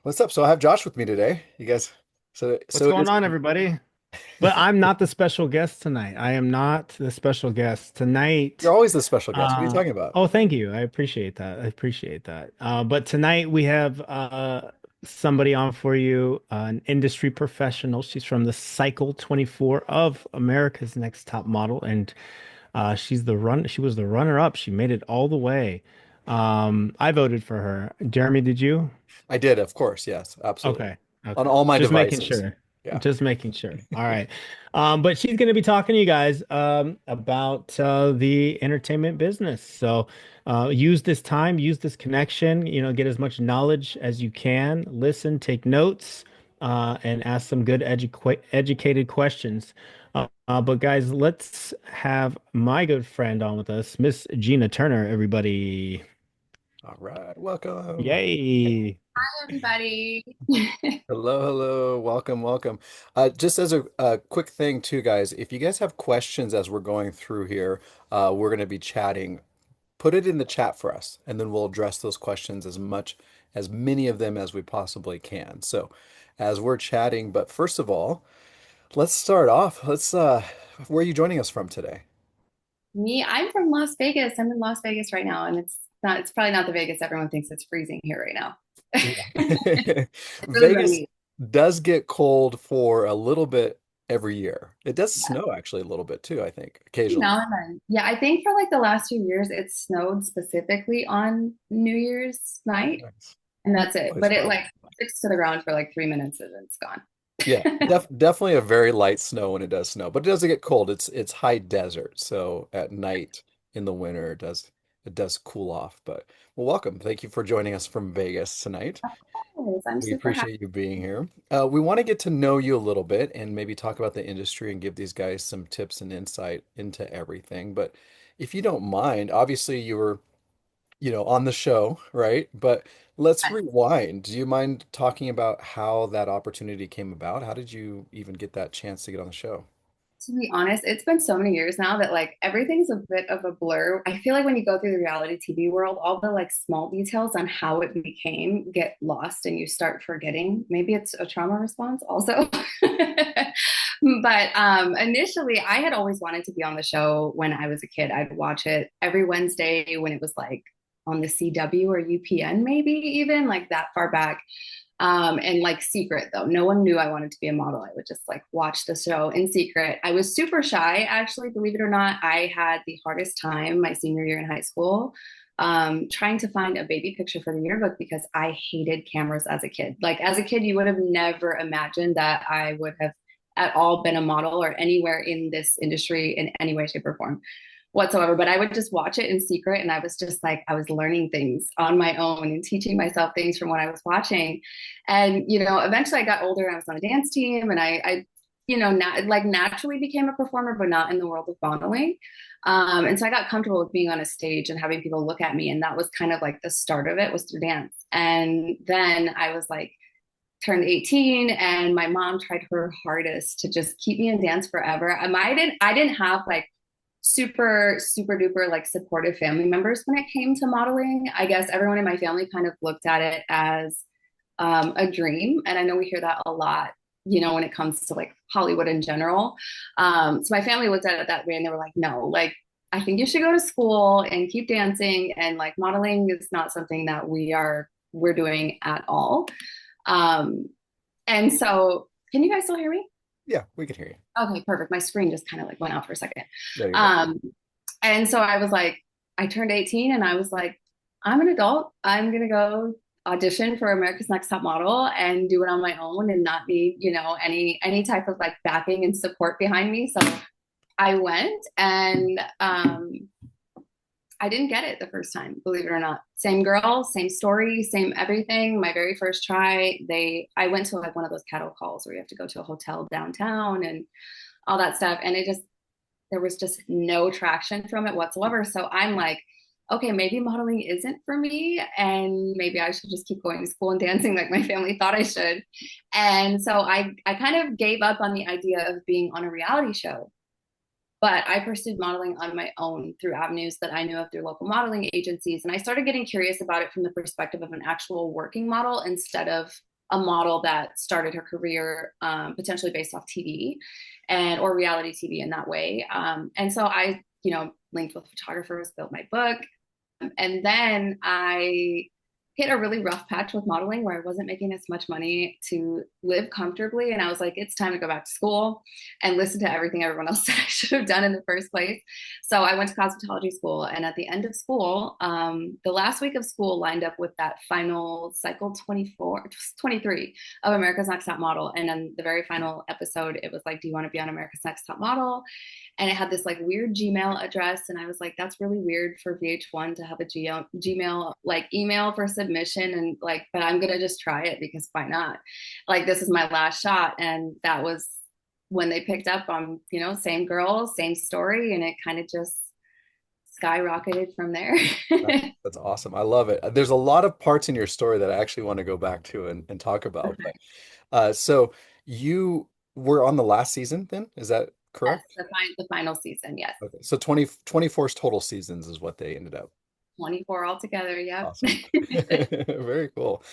What's up? So I have Josh with me today. You guys, What's so it going is. on, everybody? But I'm not the special guest tonight. I am not the special guest You're tonight. always the special guest. What are you talking about? Oh, thank you. I appreciate that. I appreciate that. But tonight we have somebody on for you, an industry professional. She's from the Cycle 24 of America's Next Top Model, and she was the runner-up. She made it all the way. I voted for her. Jeremy, did you? I did, of course. Yes, absolutely. Okay. On Okay. all my Just making devices. sure. Yeah. Just making sure. All right. But she's going to be talking to you guys about the entertainment business. So use this time, use this connection, get as much knowledge as you can, listen, take notes, and ask some good educated questions. But guys, let's have my good friend on with us, Miss Gina Turner, everybody. All right. Welcome. Yay. Everybody. Hello, hello. Welcome, welcome. Just as a quick thing too, guys, if you guys have questions as we're going through here, we're going to be chatting. Put it in the chat for us, and then we'll address those questions as many of them as we possibly can. So, as we're chatting, but first of all, let's start off. Where are you joining us from today? Me, I'm from Las Vegas. I'm in Las Vegas right now, and it's probably not the Vegas everyone thinks. It's freezing here right now. Yeah. It's really Vegas rainy. does get cold for a little bit every year. It does snow actually a little bit too, I think, occasionally. Now and then. Yeah, I think for like the last 2 years, it snowed specifically on New Year's night, Nice. and that's it. Always But it fun. like sticks to the ground for like 3 minutes and it's gone. Yeah, definitely a very light snow when it does snow, but it doesn't get cold. It's high desert, so at night in the winter it does cool off. But well, welcome. Thank you for joining us from Vegas tonight. Yes, I'm We super happy. appreciate you being here. We want to get to know you a little bit and maybe talk about the industry and give these guys some tips and insight into everything. But if you don't mind, obviously you were, on the show, right? But let's rewind. Do you mind talking about how that opportunity came about? How did you even get that chance to get on the show? To be honest, it's been so many years now that like everything's a bit of a blur. I feel like when you go through the reality TV world, all the like small details on how it became get lost and you start forgetting. Maybe it's a trauma response also. But initially, I had always wanted to be on the show when I was a kid. I'd watch it every Wednesday when it was like on the CW or UPN, maybe even like that far back. And like secret though. No one knew I wanted to be a model. I would just like watch the show in secret. I was super shy, actually, believe it or not. I had the hardest time my senior year in high school trying to find a baby picture for the yearbook because I hated cameras as a kid. Like as a kid, you would have never imagined that I would have at all been a model or anywhere in this industry in any way, shape, or form whatsoever. But I would just watch it in secret. And I was just like, I was learning things on my own and teaching myself things from what I was watching. And, eventually I got older and I was on a dance team and like naturally became a performer, but not in the world of modeling. And so I got comfortable with being on a stage and having people look at me. And that was kind of like the start of it was through dance. And then I was like, turned 18 and my mom tried her hardest to just keep me in dance forever. I didn't have like super duper like supportive family members when it came to modeling. I guess everyone in my family kind of looked at it as a dream. And I know we hear that a lot, when it comes to like Hollywood in general. So my family looked at it that way and they were like, no, like, I think you should go to school and keep dancing. And like modeling is not something that we're doing at all. Um, and so, can you guys still hear me? Yeah, we can hear you. Okay, perfect. My screen just kind of like went out for a second. There you go. Um, and so I was like, I turned 18 and I was like, I'm an adult. I'm gonna go audition for America's Next Top Model and do it on my own and not need, any type of like backing and support behind me. So I went and I didn't get it the first time, believe it or not. Same girl, same story, same everything. My very first try, I went to like one of those cattle calls where you have to go to a hotel downtown and all that stuff. And there was just no traction from it whatsoever. So I'm like, okay, maybe modeling isn't for me. And maybe I should just keep going to school and dancing like my family thought I should. And so I kind of gave up on the idea of being on a reality show. But I pursued modeling on my own through avenues that I knew of through local modeling agencies. And I started getting curious about it from the perspective of an actual working model instead of a model that started her career potentially based off TV and or reality TV in that way. And so I, linked with photographers, built my book, and then I hit a really rough patch with modeling where I wasn't making as much money to live comfortably. And I was like, it's time to go back to school and listen to everything everyone else said I should have done in the first place. So I went to cosmetology school. And at the end of school, the last week of school lined up with that final cycle 24, 23 of America's Next Top Model. And then the very final episode, it was like, do you want to be on America's Next Top Model? And it had this like weird Gmail address. And I was like, that's really weird for VH1 to have a Gmail like email for submission. And like, but I'm going to just try it because why not? Like, this is my last shot. And that was when they picked up on, same girl, same story. And it kind of just skyrocketed from there. That's awesome. I love it. There's a lot of parts in your story that I actually want to go back to and talk about. But, so you were on the last season then? Is that Yes, correct? the final season. Yes. Okay. So 24 total seasons is what they ended up. 24 altogether. Yep. Awesome. Very cool.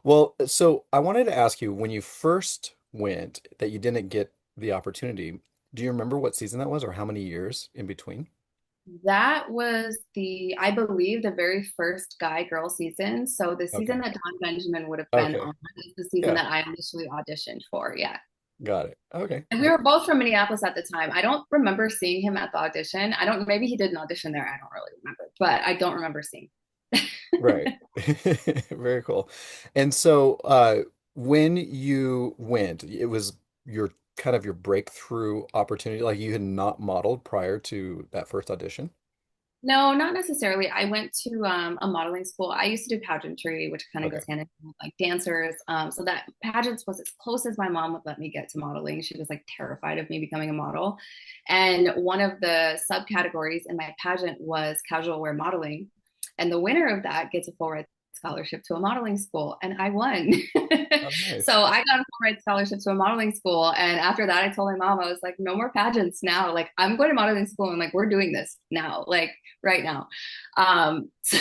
Well, so I wanted to ask you, when you first went that you didn't get the opportunity, do you remember what season that was or how many years in between? That was I believe, the very first guy girl season. So the season Okay. that Don Benjamin would have been Okay. on is the season Yeah. that I initially auditioned for. Yeah. Got it. Okay. And we were both from Minneapolis at the time. I don't remember seeing him at the audition. Maybe he did an audition there. I don't really remember, but I don't remember seeing. Right. Very cool. And so when you went, it was your kind of your breakthrough opportunity, like you had not modeled prior to that first audition. No, not necessarily. I went to a modeling school. I used to do pageantry, which kind of Okay. goes hand in hand with like dancers. So that pageants was as close as my mom would let me get to modeling. She was like terrified of me becoming a model. And one of the subcategories in my pageant was casual wear modeling. And the winner of that gets a full ride scholarship to a modeling school. And I won. Oh, nice. So I got a full ride scholarship to a modeling school. And after that, I told my mom, I was like, no more pageants now. Like, I'm going to modeling school and like, we're doing this now. Like, right now. So,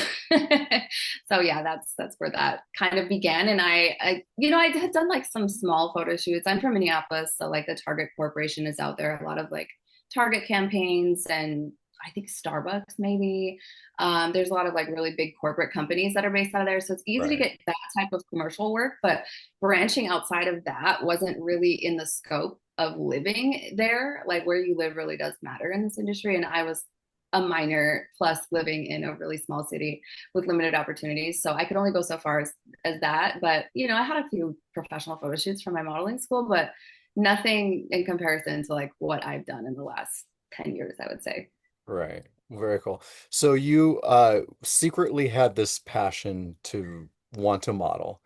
so yeah, that's where that kind of began. And I had done like some small photo shoots. I'm from Minneapolis, so like the Target Corporation is out there. A lot of like Target campaigns and I think Starbucks maybe. There's a lot of like really big corporate companies that are based out of there. So it's easy to Right. get that type of commercial work, but branching outside of that wasn't really in the scope of living there. Like where you live really does matter in this industry. And I was a minor plus living in a really small city with limited opportunities. So I could only go so far as that. But, I had a few professional photo shoots from my modeling school, but nothing in comparison to like what I've done in the last 10 years, I would say. Right. Very cool. So you secretly had this passion to want to model,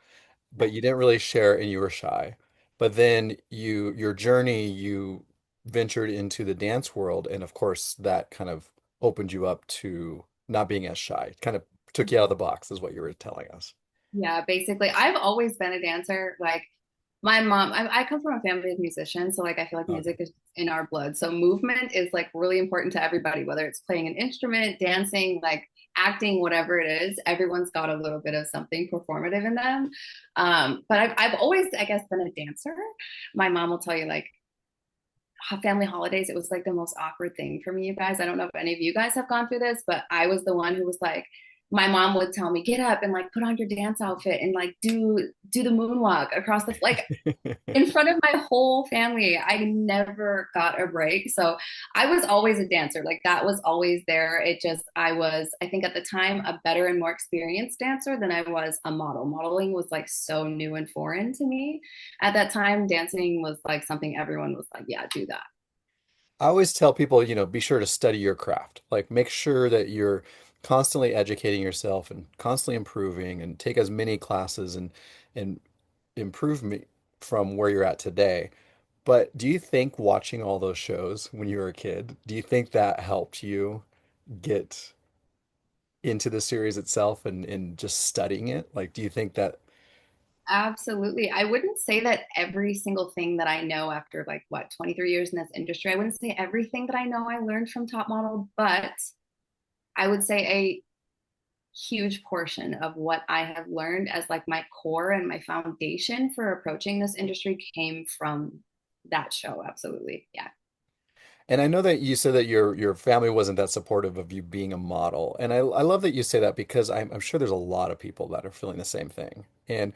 but you didn't really share and you were shy. But then your journey, you ventured into the dance world, and of course that kind of opened you up to not being as shy. Kind of took you out of the box, is what you were telling us. Yeah, basically, I've always been a dancer. Like my mom, I come from a family of musicians, so like I feel like Okay. music is in our blood. So movement is like really important to everybody, whether it's playing an instrument, dancing, like acting, whatever it is. Everyone's got a little bit of something performative in them. But I've always, I guess, been a dancer. My mom will tell you like family holidays, it was like the most awkward thing for me, you guys. I don't know if any of you guys have gone through this, but I was the one who was like, my mom would tell me, get up and like put on your dance outfit and like do the moonwalk across the like in front of my whole family. I never got a break. So I was always a dancer. Like that was always there. It just, I think at the time, a better and more experienced dancer than I was a model. Modeling was like so new and foreign to me. At that time, dancing was like something everyone was like, yeah, do that. I always tell people, be sure to study your craft. Like make sure that you're constantly educating yourself and constantly improving and take as many classes and improve me from where you're at today. But do you think watching all those shows when you were a kid, do you think that helped you get into the series itself and just studying it? Like, do you think that, Absolutely. I wouldn't say that every single thing that I know after like what 23 years in this industry, I wouldn't say everything that I know I learned from Top Model, but I would say huge portion of what I have learned as like my core and my foundation for approaching this industry came from that show. Absolutely. Yeah. And I know that you said that your family wasn't that supportive of you being a model. And I love that you say that because I'm sure there's a lot of people that are feeling the same thing. And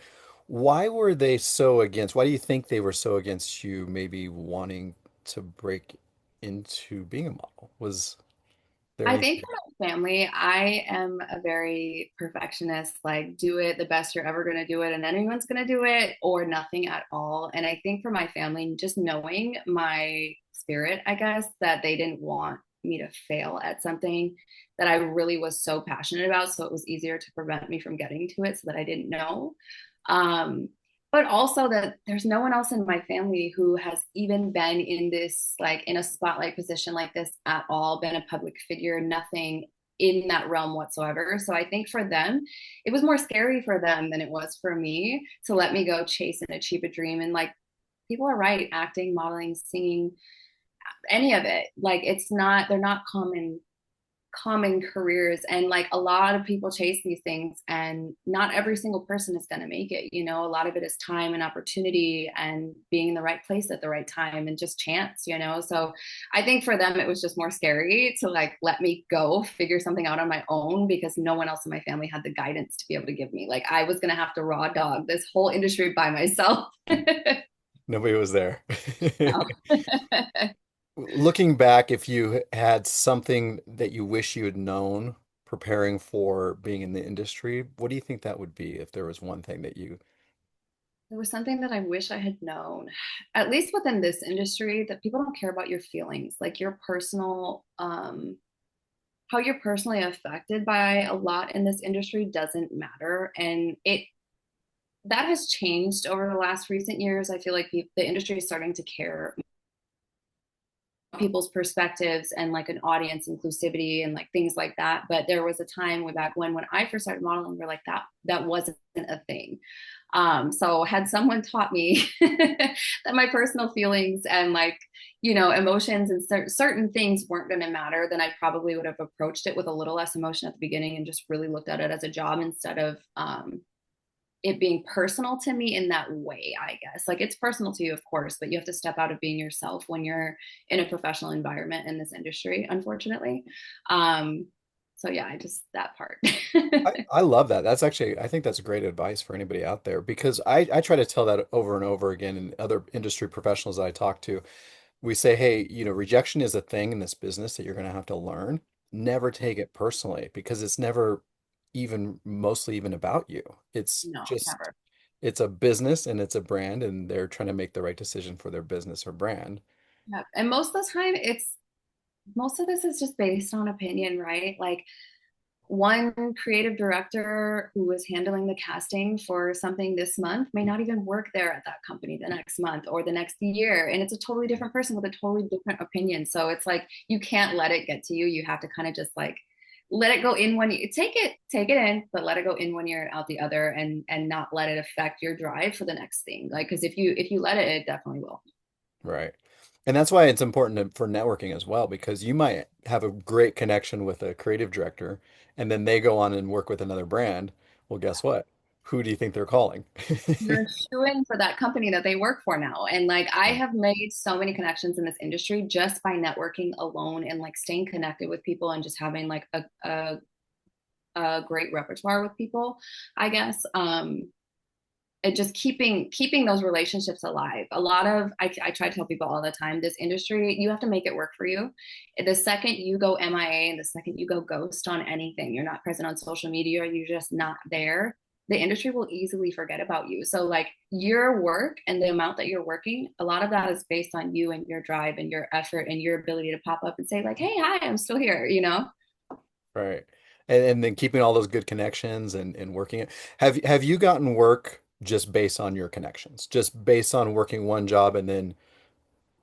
why were they so against, why do you think they were so against you maybe wanting to break into being a model? Was there I any? think for my family, I am a very perfectionist, like do it the best you're ever going to do it, and then anyone's going to do it or nothing at all. And I think for my family, just knowing my spirit, I guess, that they didn't want me to fail at something that I really was so passionate about. So it was easier to prevent me from getting to it so that I didn't know. Um, but also that there's no one else in my family who has even been in this, like in a spotlight position like this at all, been a public figure, nothing in that realm whatsoever. So I think for them, it was more scary for them than it was for me to let me go chase and achieve a dream. And like, people are right, acting, modeling, singing, any of it, like it's not, they're not common careers, and like a lot of people chase these things and not every single person is going to make it. You know, a lot of it is time and opportunity and being in the right place at the right time and just chance, you know. So I think for them it was just more scary to like let me go figure something out on my own because no one else in my family had the guidance to be able to give me. Like I was going to have to raw dog this whole industry by myself. Nobody was there. No. Looking back, if you had something that you wish you had known preparing for being in the industry, what do you think that would be if there was one thing that you, There was something that I wish I had known, at least within this industry, that people don't care about your feelings, like your personal, how you're personally affected by a lot in this industry doesn't matter. And that has changed over the last recent years. I feel like the industry is starting to care people's perspectives and like an audience inclusivity and like things like that. But there was a time way back when I first started modeling, we're like that wasn't a thing. So had someone taught me that my personal feelings and like, you know, emotions and certain things weren't going to matter, then I probably would have approached it with a little less emotion at the beginning and just really looked at it as a job instead of it being personal to me in that way. I guess like it's personal to you, of course, but you have to step out of being yourself when you're in a professional environment in this industry, unfortunately. um so yeah, I just that part. I love that. That's actually, I think that's great advice for anybody out there because I try to tell that over and over again in other industry professionals that I talk to. We say, hey, rejection is a thing in this business that you're going to have to learn. Never take it personally because it's never even mostly even about you. It's No, just, never. it's a business and it's a brand and they're trying to make the right decision for their business or brand. Yeah. And most of the time most of this is just based on opinion, right? Like one creative director who was handling the casting for something this month may not even work there at that company the next month or the next year. And it's a totally different person with a totally different opinion. So it's like you can't let it get to you. You have to kind of just like let it go in when you take it in, but let it go in one ear and out the other, and not let it affect your drive for the next thing. Like, because if you let it, it definitely will. Right. And that's why it's important for networking as well, because you might have a great connection with a creative director and then they go on and work with another brand. Well, guess what? Who do you think they're calling? You're shoo-in for that company that they work for now. And like I Yeah. have made so many connections in this industry just by networking alone and like staying connected with people and just having like a great repertoire with people, I guess. And just keeping those relationships alive. A lot of I try to tell people all the time, this industry, you have to make it work for you. The second you go MIA and the second you go ghost on anything, you're not present on social media, you're just not there, the industry will easily forget about you. So like your work and the amount that you're working, a lot of that is based on you and your drive and your effort and your ability to pop up and say like, hey, hi, I'm still here, you know. Right. And then keeping all those good connections and working it. Have you gotten work just based on your connections? Just based on working one job and then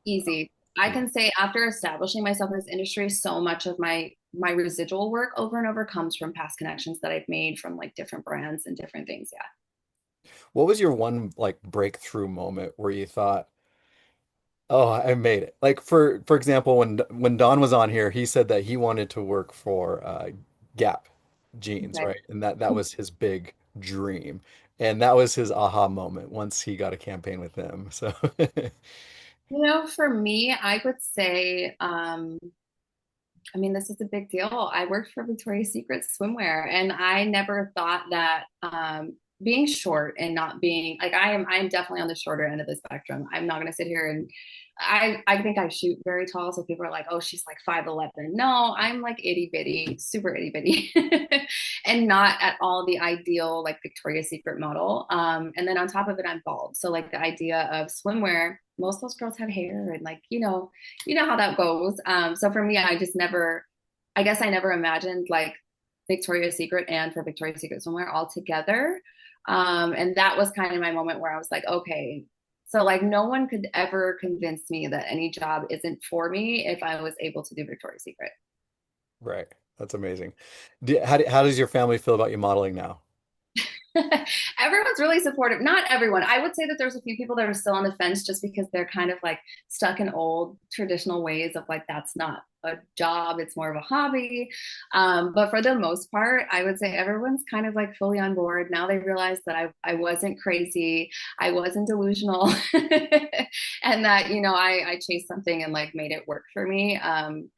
Easy. I yeah. can say after establishing myself in this industry, so much of my residual work over and over comes from past connections that I've made from like different brands and different things. Yeah. What was your one like breakthrough moment where you thought, "Oh, I made it." Like for example, when Don was on here, he said that he wanted to work for Gap. jeans, Okay. right? And that was his big dream. And that was his aha moment once he got a campaign with them. So For me, I would say, I mean, this is a big deal. I worked for Victoria's Secret swimwear, and I never thought that being short and not being like I'm definitely on the shorter end of the spectrum. I'm not going to sit here and I think I shoot very tall, so people are like, "Oh, she's like 5'11." No, I'm like itty bitty, super itty bitty, and not at all the ideal like Victoria's Secret model. And then on top of it, I'm bald, so like the idea of swimwear. Most of those girls have hair, and like you know how that goes. So for me, I just never, I guess I never imagined like Victoria's Secret and for Victoria's Secret somewhere all together. And that was kind of my moment where I was like, okay, so like no one could ever convince me that any job isn't for me if I was able to do Victoria's Secret. right. That's amazing. How does your family feel about you modeling now? Everyone's really supportive. Not everyone. I would say that there's a few people that are still on the fence just because they're kind of like stuck in old traditional ways of like, that's not a job, it's more of a hobby. But for the most part, I would say everyone's kind of like fully on board. Now they realize that I wasn't crazy, I wasn't delusional, and that, I chased something and like made it work for me.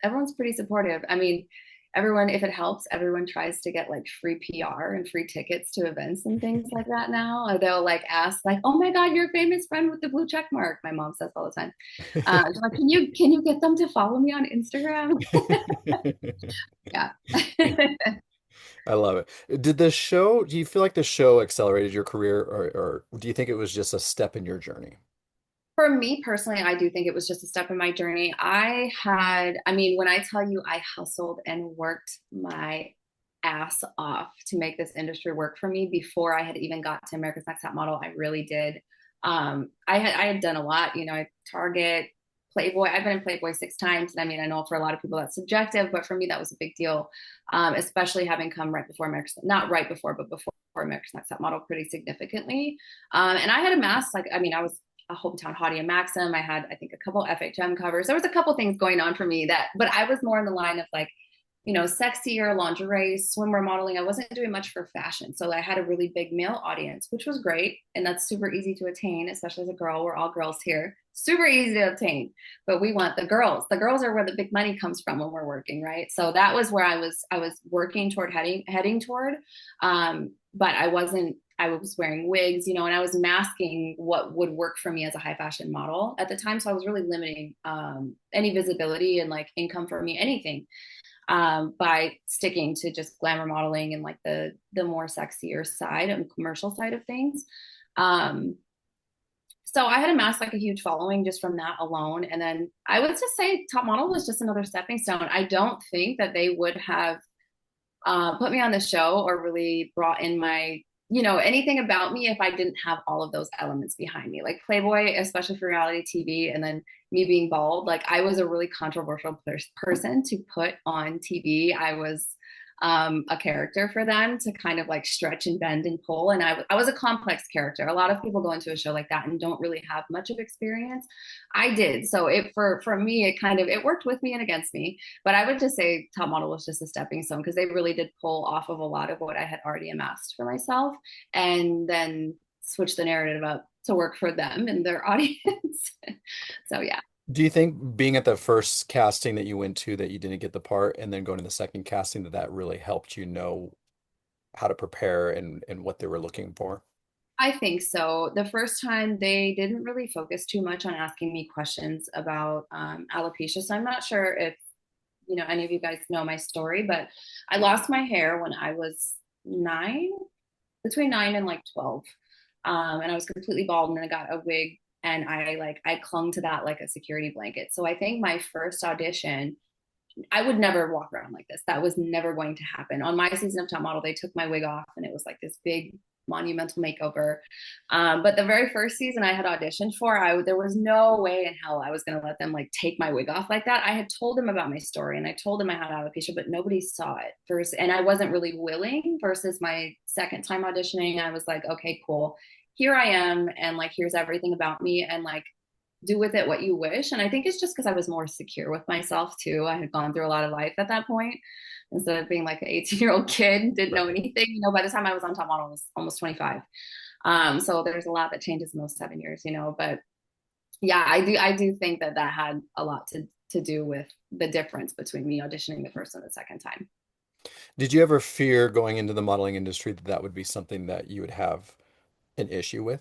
Everyone's pretty supportive. I mean, everyone, if it helps, everyone tries to get like free PR and free tickets to events and things like that now. Or they'll like ask like, "Oh my God, your famous friend with the blue check mark." My mom says all the time. She's like, can you get them to follow me on Instagram? Yeah. I love it. Do you feel like the show accelerated your career, or do you think it was just a step in your journey? For me personally, I do think it was just a step in my journey. I mean, when I tell you I hustled and worked my ass off to make this industry work for me before I had even got to America's Next Top Model, I really did. I had done a lot, Target, Playboy. I've been in Playboy 6 times. And I mean, I know for a lot of people that's subjective, but for me, that was a big deal, especially having come right before America's, not right before, but before America's Next Top Model pretty significantly. And I had amassed, like, I mean, I was a hometown hottie and Maxim. I had, I think, a couple FHM covers. There was a couple things going on for me but I was more in the line of like, sexier lingerie, swimwear modeling. I wasn't doing much for fashion. So I had a really big male audience, which was great. And that's super easy to attain, especially as a girl. We're all girls here. Super easy to obtain. But we want the girls. The girls are where the big money comes from when we're working, right? So that was where I was working toward heading toward. But I was wearing wigs, and I was masking what would work for me as a high fashion model at the time. So I was really limiting any visibility and like income for me, anything, by sticking to just glamour modeling and like the more sexier side and commercial side of things. Um, so I had amassed like a huge following just from that alone. And then I would just say Top Model was just another stepping stone. I don't think that they would have put me on the show or really brought in my, anything about me if I didn't have all of those elements behind me. Like Playboy, especially for reality TV, and then me being bald, like I was a really controversial person to put on TV. I was a character for them to kind of like stretch and bend and pull. And I was a complex character. A lot of people go into a show like that and don't really have much of experience. I did. So for me, it worked with me and against me. But I would just say Top Model was just a stepping stone because they really did pull off of a lot of what I had already amassed for myself and then switch the narrative up to work for them and their audience. So yeah. Do you think being at the first casting that you went to that you didn't get the part, and then going to the second casting, that really helped you know how to prepare and what they were looking for? I think so. The first time they didn't really focus too much on asking me questions about alopecia. So I'm not sure if any of you guys know my story, but I lost my hair when I was 9, between 9 and like 12. And I was completely bald and then I got a wig and I clung to that like a security blanket. So I think my first audition, I would never walk around like this. That was never going to happen. On my season of Top Model, they took my wig off and it was like this big monumental makeover. But the very first season I had auditioned for, there was no way in hell I was going to let them like take my wig off like that. I had told them about my story and I told them I had alopecia, but nobody saw it first. And I wasn't really willing versus my second time auditioning. I was like, okay, cool. Here I am. And like, here's everything about me. And like, do with it what you wish. And I think it's just because I was more secure with myself too. I had gone through a lot of life at that point. instead of being like an 18-year-old kid, didn't know Right. anything. By the time I was on Top Model, I was almost 25. So there's a lot that changes in those 7 years, but yeah, I do think that that had a lot to do with the difference between me auditioning the first and the second time. Did you ever fear going into the modeling industry that that would be something that you would have an issue with?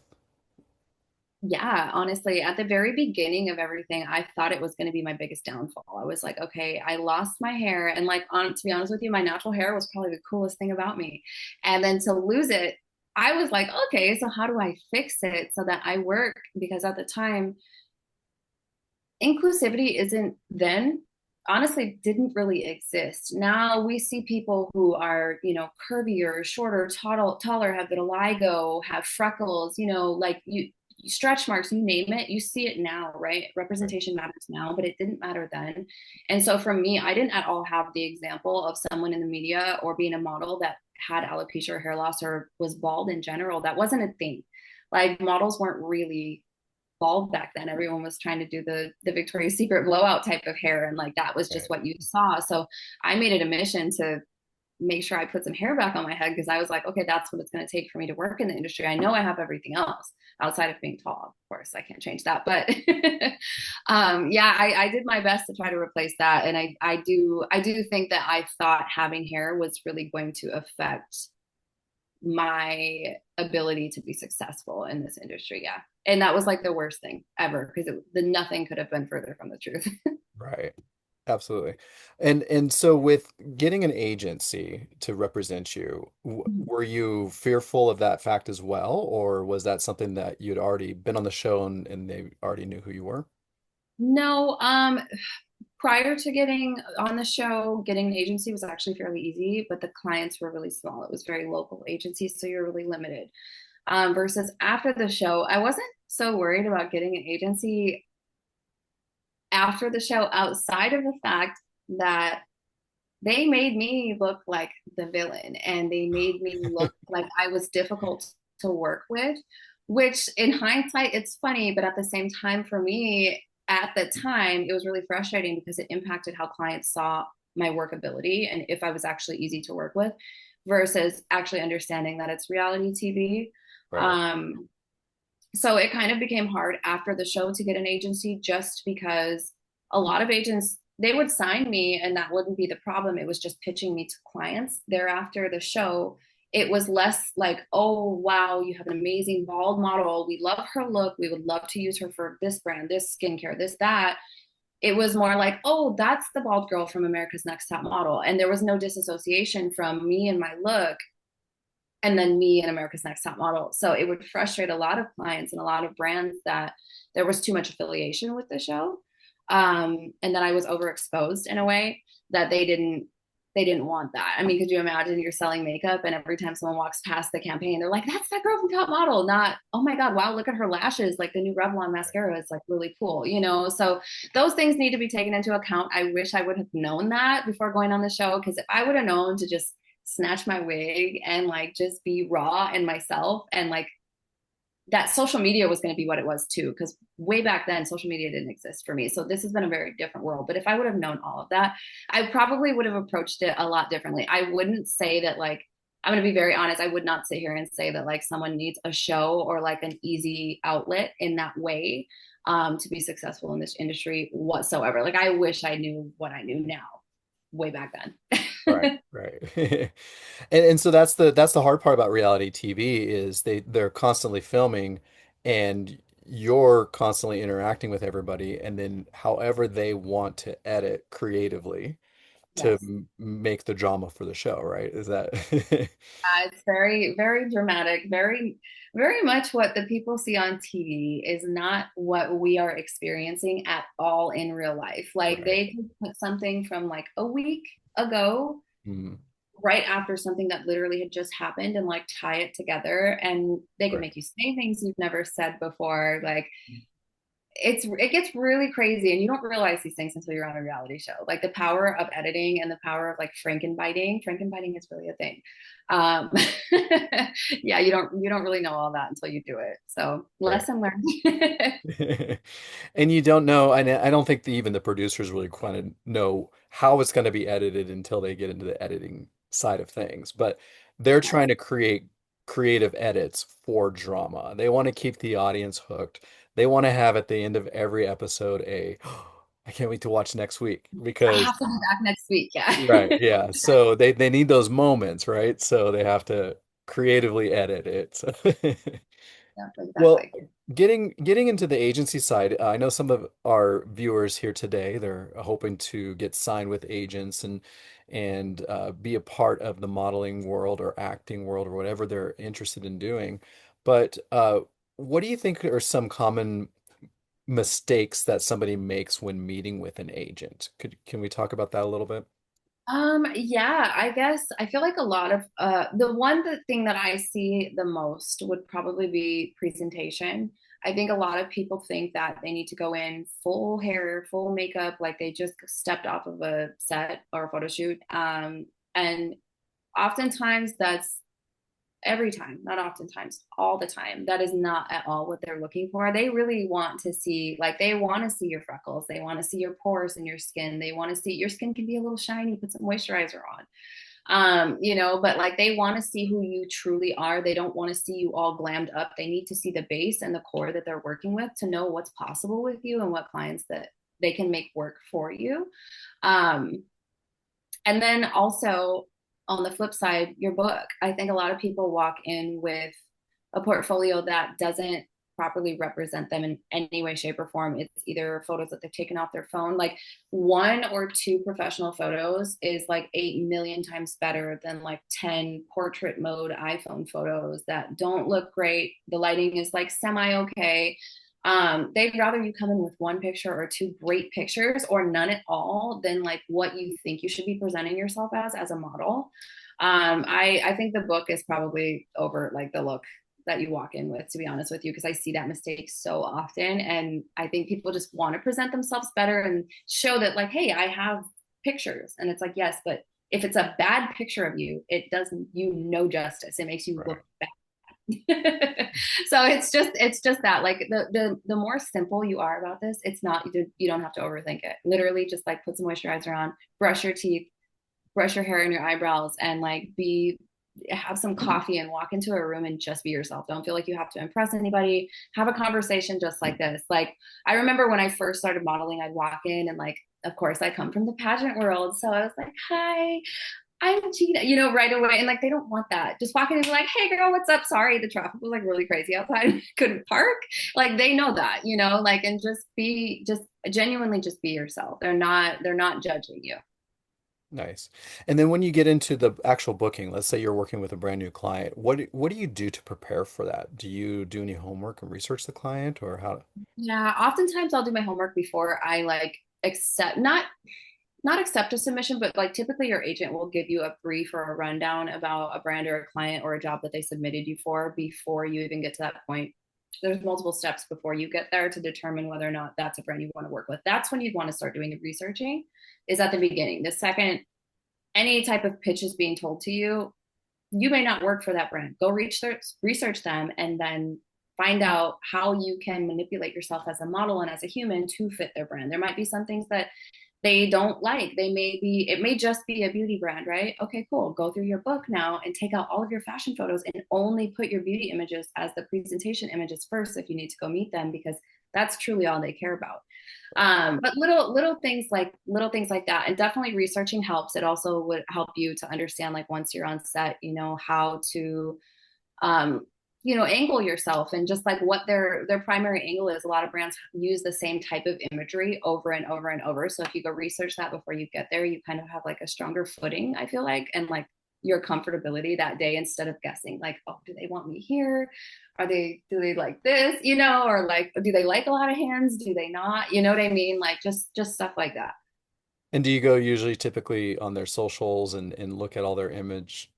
Yeah, honestly, at the very beginning of everything, I thought it was going to be my biggest downfall. I was like, okay, I lost my hair, and like, to be honest with you, my natural hair was probably the coolest thing about me. And then to lose it, I was like, okay, so how do I fix it so that I work? Because at the time, inclusivity isn't then honestly didn't really exist. Now we see people who are, curvier, shorter, taller, have vitiligo, have freckles, like stretch marks, you name it, you see it now, right? Right. Representation matters now, but it didn't matter then. And so for me, I didn't at all have the example of someone in the media or being a model that had alopecia or hair loss or was bald in general. That wasn't a thing. Like models weren't really bald back then. Everyone was trying to do the Victoria's Secret blowout type of hair, and like that was just Right. what you saw. So I made it a mission to make sure I put some hair back on my head because I was like, okay, that's what it's going to take for me to work in the industry. I know I have everything else outside of being tall. Of course, I can't change that, but yeah, I did my best to try to replace that, and I do think that I thought having hair was really going to affect my ability to be successful in this industry. Yeah. And that was like the worst thing ever because the nothing could have been further from the truth. Right. Absolutely. And so with getting an agency to represent you, were you fearful of that fact as well, or was that something that you'd already been on the show and they already knew who you were? No, prior to getting on the show, getting an agency was actually fairly easy, but the clients were really small. It was very local agencies, so you're really limited. Versus after the show, I wasn't so worried about getting an agency after the show outside of the fact that they made me look like the villain and they made me look like I was difficult to work with, which in hindsight, it's funny, but at the same time, for me, at the time, it was really frustrating because it impacted how clients saw my workability and if I was actually easy to work with versus actually understanding that it's reality TV. Right. Um, so it kind of became hard after the show to get an agency just because a lot of agents they would sign me and that wouldn't be the problem. It was just pitching me to clients thereafter the show. It was less like, oh wow, you have an amazing bald model, we love her look, we would love to use her for this brand, this skincare, this that. It was more like, oh, that's the bald girl from America's Next Top Model, and there was no disassociation from me and my look and then me and America's Next Top Model. So it would frustrate a lot of clients and a lot of brands that there was too much affiliation with the show. And then I was overexposed in a way that they didn't want that. I mean, could you imagine you're selling makeup and every time someone walks past the campaign, they're like, that's that girl from Top Model, not, oh my God, wow, look at her lashes. Like the new Revlon mascara is like really cool. So those things need to be taken into account. I wish I would have known that before going on the show. Cause if I would have known to just snatch my wig and like just be raw and myself and like that social media was going to be what it was too because way back then social media didn't exist for me, so this has been a very different world. But if I would have known all of that, I probably would have approached it a lot differently. I wouldn't say that like, I'm going to be very honest, I would not sit here and say that like someone needs a show or like an easy outlet in that way to be successful in this industry whatsoever. Like I wish I knew what I knew now way back Right, then. right. And so that's the hard part about reality TV is they're constantly filming and you're constantly interacting with everybody and then however they want to edit creatively to Yes. make the drama for the show, right? Is that It's very, very dramatic, very, very much what the people see on TV is not what we are experiencing at all in real life. Like right? they could put something from like a week ago, Mm, right after something that literally had just happened, and like tie it together, and they can right. make you say things you've never said before. Like it gets really crazy, and you don't realize these things until you're on a reality show. Like the power of editing and the power of like frankenbiting is really a thing. um yeah, you don't really know all that until you do it, so Right. lesson learned. And you don't know, and I don't think even the producers really kind of know how it's going to be edited until they get into the editing side of things. But they're trying to create creative edits for drama. They want to keep the audience hooked. They want to have at the end of every episode a, I can't wait to watch next week I because, have to be back next week, yeah. right, yeah. So they need those moments, right? So they have to creatively edit it. So Yeah, well, exactly. getting into the agency side, I know some of our viewers here today, they're hoping to get signed with agents and be a part of the modeling world or acting world or whatever they're interested in doing. But what do you think are some common mistakes that somebody makes when meeting with an agent? Can we talk about that a little bit? Yeah, I guess I feel like a lot of the thing that I see the most would probably be presentation. I think a lot of people think that they need to go in full hair, full makeup, like they just stepped off of a set or a photo shoot. And oftentimes that's every time, not oftentimes, all the time. That is not at all what they're looking for. They really want to see, like, they want to see your freckles. They want to see your pores in your skin. They want to see your skin can be a little shiny, put some moisturizer on. But like they want to see who you truly are. They don't want to see you all glammed up. They need to see the base and the core that they're working with to know what's possible with you and what clients that they can make work for you. Um, and then also on the flip side, your book. I think a lot of people walk in with a portfolio that doesn't properly represent them in any way, shape, or form. It's either photos that they've taken off their phone. Like one or two professional photos is like 8 million times better than like 10 portrait mode iPhone photos that don't look great. The lighting is like semi okay. They'd rather you come in with one picture or two great pictures or none at all than like what you think you should be presenting yourself as a model. I think the book is probably over like the look that you walk in with, to be honest with you, because I see that mistake so often. And I think people just want to present themselves better and show that, like, hey, I have pictures. And it's like, yes, but if it's a bad picture of you, it doesn't you no justice. It makes you look Right. bad. So it's just that like the more simple you are about this, it's not you don't have to overthink it. Literally just like put some moisturizer on, brush your teeth, brush your hair and your eyebrows, and like be have some coffee and walk into a room and just be yourself. Don't feel like you have to impress anybody. Have a conversation just like this. Like I remember when I first started modeling, I'd walk in and like of course I come from the pageant world. So I was like, hi, I'm Gina, right away. And like, they don't want that. Just walking in and be like, hey girl, what's up? Sorry, the traffic was like really crazy outside. Couldn't park. Like they know that, like, and just genuinely just be yourself. They're not judging you. Nice. And then when you get into the actual booking, let's say you're working with a brand new client, what do you do to prepare for that? Do you do any homework and research the client or how? Yeah, oftentimes I'll do my homework before I like accept not accept a submission, but like typically your agent will give you a brief or a rundown about a brand or a client or a job that they submitted you for before you even get to that point. There's multiple steps before you get there to determine whether or not that's a brand you want to work with. That's when you'd want to start doing the researching, is at the beginning. The second any type of pitch is being told to you, you may not work for that brand. Go research them and then find out how you can manipulate yourself as a model and as a human to fit their brand. There might be some things that they don't like. It may just be a beauty brand, right? Okay, cool. Go through your book now and take out all of your fashion photos and only put your beauty images as the presentation images first if you need to go meet them, because that's truly all they care about. But little things like that, and definitely researching helps. It also would help you to understand, like once you're on set, how to um, angle yourself and just like what their primary angle is. A lot of brands use the same type of imagery over and over and over. So if you go research that before you get there, you kind of have like a stronger footing, I feel like, and like your comfortability that day instead of guessing like, oh, do they want me here? Do they like this? Or like, do they like a lot of hands? Do they not? You know what I mean? Like just stuff like that. And do you go usually typically on their socials and look at all their image?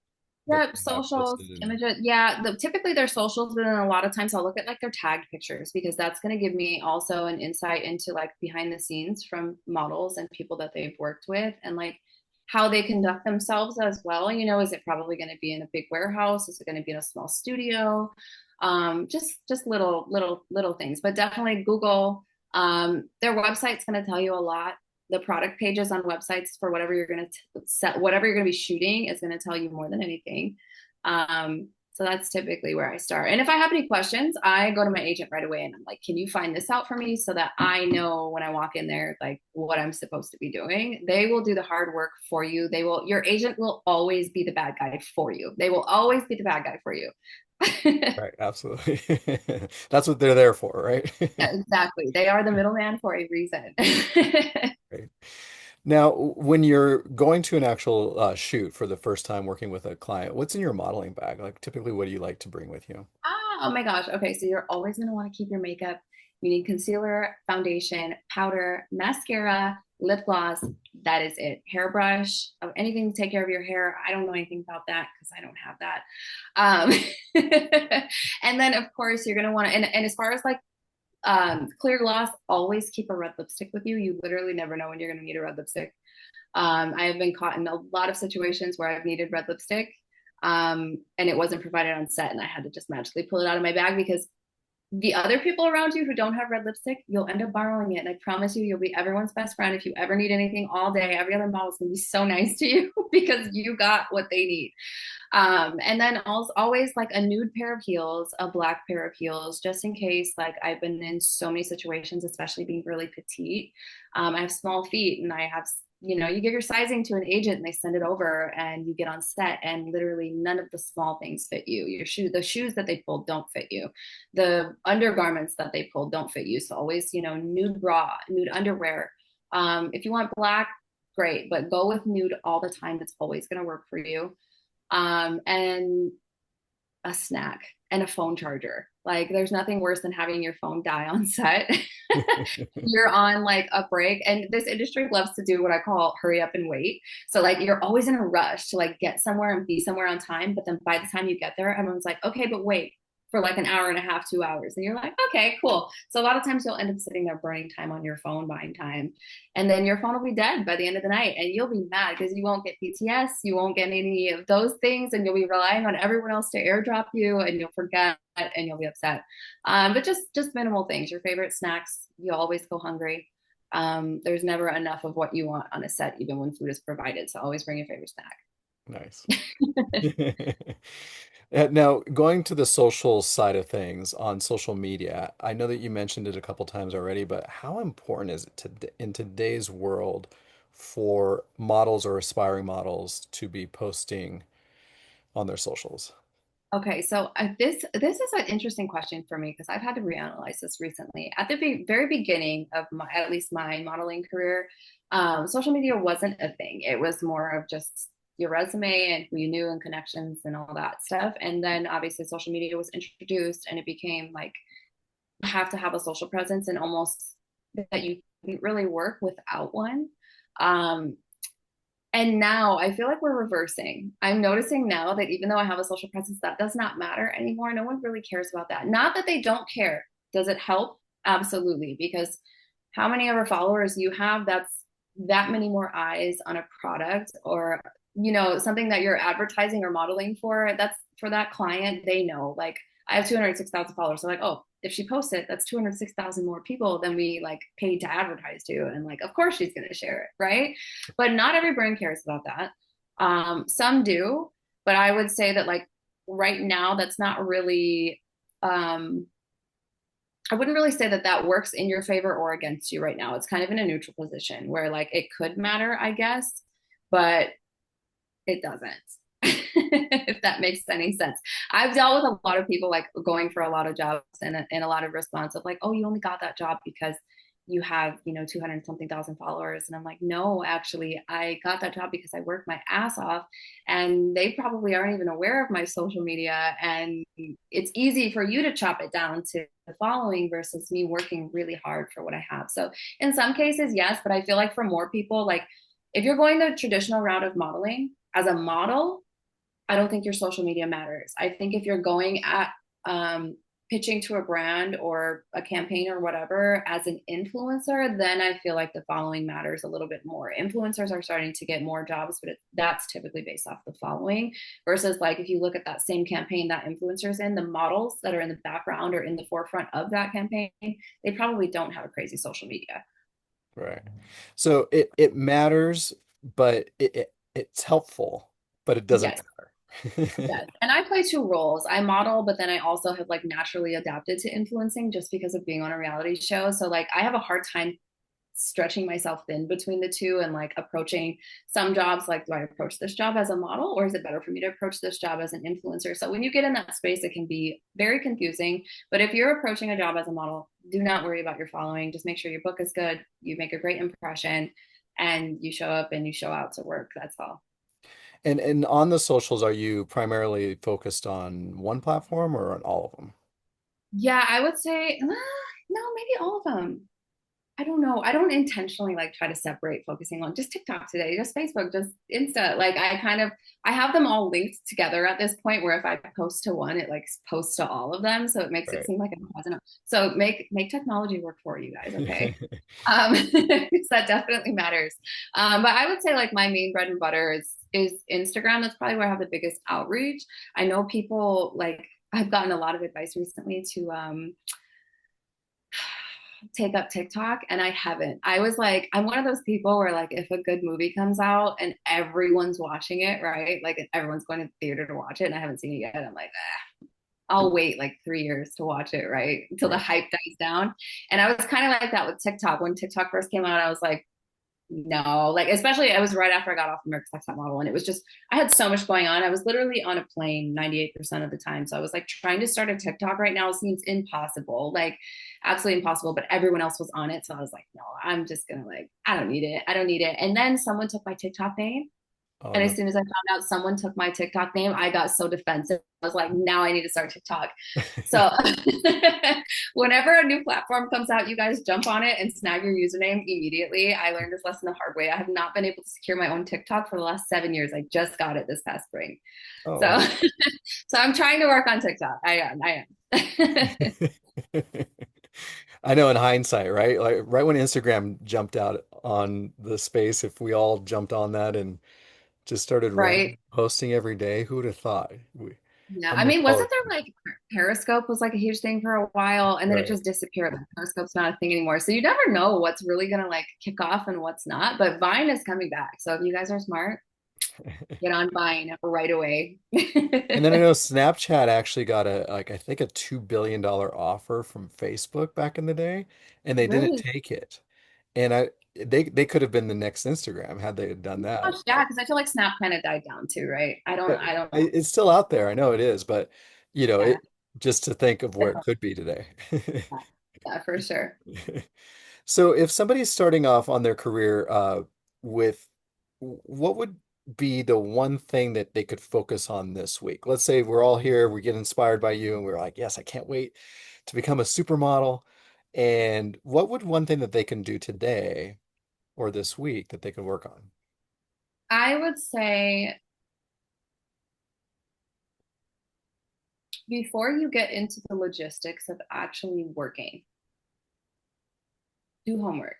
that Yep, they have socials, posted and images. Yeah, typically they're socials, but then a lot of times I'll look at like their tagged pictures because that's going to give me also an insight into like behind the scenes from models and people that they've worked with and like how they conduct themselves as well. You know, is it probably going to be in a big warehouse? Is it going to be in a small studio? Just little things, but definitely Google. Their website's going to tell you a lot. The product pages on websites for whatever you're going to set, whatever you're going to be shooting is going to tell you more than anything. So that's typically where I start. And if I have any questions, I go to my agent right away and I'm like, can you find this out for me so that I know when I walk in there, like what I'm supposed to be doing? They will do the hard work for you. Your agent will always be the bad guy for you. They will always be the bad guy for you. right, absolutely. That's what they're there for, right? Exactly. They are the middleman for a reason. Right. Now, when you're going to an actual shoot for the first time working with a client, what's in your modeling bag? Like typically, what do you like to bring with you? Oh my gosh. Okay, so you're always going to want to keep your makeup. You need concealer, foundation, powder, mascara, lip gloss. That is it. Hairbrush, anything to take care of your hair. I don't know anything about that because I don't have that. And then, of course, you're going to want to, and as far as like clear gloss, always keep a red lipstick with you. You literally never know when you're going to need a red lipstick. I have been caught in a lot of situations where I've needed red lipstick and it wasn't provided on set, and I had to just magically pull it out of my bag because the other people around you who don't have red lipstick, you'll end up borrowing it. And I promise you, you'll be everyone's best friend. If you ever need anything all day, every other model's gonna be so nice to you because you got what they need. And then also always like a nude pair of heels, a black pair of heels, just in case. Like I've been in so many situations, especially being really petite. I have small feet and I have, you give your sizing to an agent and they send it over and you get on set and literally none of the small things fit you. The shoes that they pulled don't fit you. The undergarments that they pulled don't fit you. So always, nude bra, nude underwear. If you want black, great, but go with nude all the time. It's always going to work for you. And a snack and a phone charger. Like there's nothing worse than having your phone die on set. You're on like a break, and this industry loves to do what I call hurry up and wait. So like you're always in a rush to like get somewhere and be somewhere on time, but then by the time you get there, everyone's like, okay, but wait, for like an hour and a half, 2 hours. And you're like, okay, cool. So a lot of times you'll end up sitting there burning time on your phone, buying time. And then your phone will be dead by the end of the night. And you'll be mad because you won't get PTS. You won't get any of those things. And you'll be relying on everyone else to airdrop you and you'll forget and you'll be upset. But just minimal things. Your favorite snacks, you'll always go hungry. There's never enough of what you want on a set, even when food is provided. So always bring your favorite snack. Nice. Now, going to the social side of things on social media, I know that you mentioned it a couple times already, but how important is it in today's world for models or aspiring models to be posting on their socials? Okay, so this is an interesting question for me because I've had to reanalyze this recently. At the very beginning of at least my modeling career, social media wasn't a thing. It was more of just your resume and who you knew and connections and all that stuff. And then obviously social media was introduced and it became like you have to have a social presence and almost that you couldn't really work without one. Um, and now I feel like we're reversing. I'm noticing now that even though I have a social presence, that does not matter anymore. No one really cares about that. Not that they don't care. Does it help? Absolutely. Because how many of our followers you have, that's that many more eyes on a product or, something that you're advertising or modeling for. That's for that client. They know, like, I have 206,000 followers. So like, oh, if she posts it, that's 206,000 more people than we like paid to advertise to. And like, of course she's going to share it. Right. But not every brand cares about that. Some do, but I would say that like right now, that's not really, I wouldn't really say that that works in your favor or against you right now. It's kind of in a neutral position where like it could matter, I guess, but it doesn't. If that makes any sense. I've dealt with a lot of people like going for a lot of jobs and a lot of response of like, oh, you only got that job because you have, 200 something thousand followers. And I'm like, no, actually, I got that job because I worked my ass off and they probably aren't even aware of my social media. And it's easy for you to chop it down to the following versus me working really hard for what I have. So in some cases, yes, but I feel like for more people, like if you're going the traditional route of modeling as a model, I don't think your social media matters. I think if you're going at pitching to a brand or a campaign or whatever as an influencer, then I feel like the following matters a little bit more. Influencers are starting to get more jobs, but that's typically based off the following versus like if you look at that same campaign that influencers in, the models that are in the background or in the forefront of that campaign, they probably don't have a crazy social media. Right. So it matters, but it's helpful, but it doesn't Yes. matter. Yes. And I play two roles. I model, but then I also have like naturally adapted to influencing just because of being on a reality show. So like I have a hard time stretching myself thin between the two and like approaching some jobs like, do I approach this job as a model or is it better for me to approach this job as an influencer? So when you get in that space, it can be very confusing. But if you're approaching a job as a model, do not worry about your following. Just make sure your book is good, you make a great impression, and you show up and you show out to work. That's all. And on the socials, are you primarily focused on one platform or on all of them? Yeah, I would say, no, maybe all of them. I don't know. I don't intentionally like try to separate focusing on just TikTok today, just Facebook, just Insta. Like I have them all linked together at this point where if I post to one, it like posts to all of them. So it makes it Right. seem like I'm present. So make technology work for you guys, okay? Because that definitely matters. But I would say like my main bread and butter is Instagram. That's probably where I have the biggest outreach. I know people like I've gotten a lot of advice recently to take up TikTok and I haven't. I was like, I'm one of those people where like if a good movie comes out and everyone's watching it, right? Like everyone's going to the theater to watch it and I haven't seen it yet. I'm like, I'll wait like 3 years to watch it, right? Until the Right. hype dies down. And I was kind of like that with TikTok. When TikTok first came out, I was like, no, like especially it was right after I got off America's Next Top Model, and it was just I had so much going on. I was literally on a plane 98% of the time, so I was like trying to start a TikTok right now seems impossible, like absolutely impossible. But everyone else was on it, so I was like, no, I'm just gonna like I don't need it, I don't need it. And then someone took my TikTok name, Oh and as no. soon as I found out someone took my TikTok name, I got so defensive. I was like, now I need to start TikTok. So whenever a new platform comes out, you guys jump on it and snag your username immediately. I learned this lesson the hard way. I have not been able to secure my own TikTok for the last 7 years. I just got it this past spring. So Oh. so I'm trying to work on TikTok. I am. I know in hindsight, right? Like right when Instagram jumped out on the space, if we all jumped on that and just started Right. random posting every day, who would have thought? Yeah, How I much mean, wasn't politics? there like Periscope was like a huge thing for a while and then it Right. just disappeared. Like Periscope's not a thing anymore. So you never know what's really gonna like kick off and what's not. But Vine is coming back. So if you guys are smart, get on Vine right away. And then I know Snapchat actually got a like I think a $2 billion offer from Facebook back in the day, and they didn't Really? take it. And they could have been the next Instagram had they done Gosh, that. yeah, because I feel like Snap kind of died down too, right? I don't know. It's still out there. I know it is, but Yeah, it just to think of where it could be today. yeah, for sure. So if somebody's starting off on their career with what would be the one thing that they could focus on this week? Let's say we're all here, we get inspired by you, and we're like, yes, I can't wait to become a supermodel. And what would one thing that they can do today or this week that they can work on? I would say before you get into the logistics of actually working, do homework.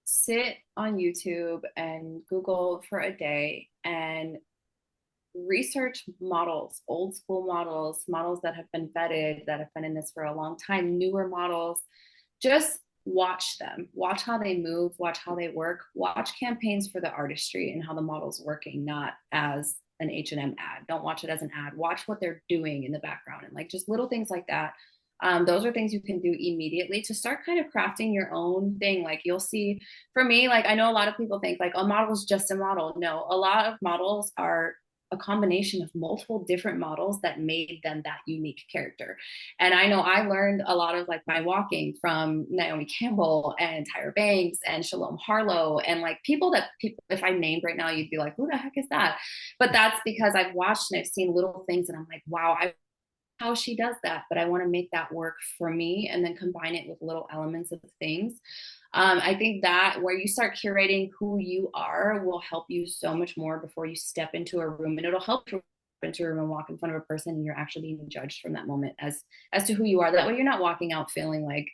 Sit on YouTube and Google for a day and research models, old school models, models that have been vetted, that have been in this for a long time, newer models. Just watch them, watch how they move, watch how they work, watch campaigns for the artistry and how the model's working, not as an H&M ad. Don't watch it as an ad. Watch what they're doing in the background and like just little things like that. Those are things you can do immediately to start kind of crafting your own thing. Like you'll see, for me, like I know a lot of people think like a model is just a model. No, a lot of models are a combination of multiple different models that made them that unique character. And I know I learned a lot of like my walking from Naomi Campbell and Tyra Banks and Shalom Harlow and like people that people, if I named right now, you'd be like, who the heck is that? But that's because I've watched and I've seen little things and I'm like, wow, I how she does that, but I want to make that work for me and then combine it with little elements of things. I think that where you start curating who you are will help you so much more before you step into a room, and it'll help into a room and walk in front of a person and you're actually being judged from that moment as to who you are. That way you're not walking out feeling like,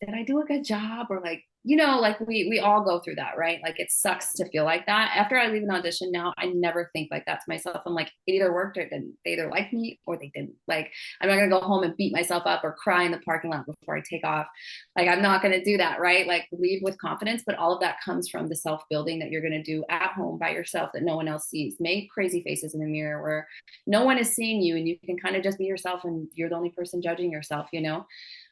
did I do a good job? Or like, like we all go through that, right? Like it sucks to feel like that. After I leave an audition now, I never think like that to myself. I'm like, it either worked or it didn't. They either liked me or they didn't. Like, I'm not gonna go home and beat myself up or cry in the parking lot before I take off. Like, I'm not gonna do that, right? Like, leave with confidence, but all of that comes from the self-building that you're gonna do at home by yourself that no one else sees. Make crazy faces in the mirror where no one is seeing you and you can kind of just be yourself and you're the only person judging yourself.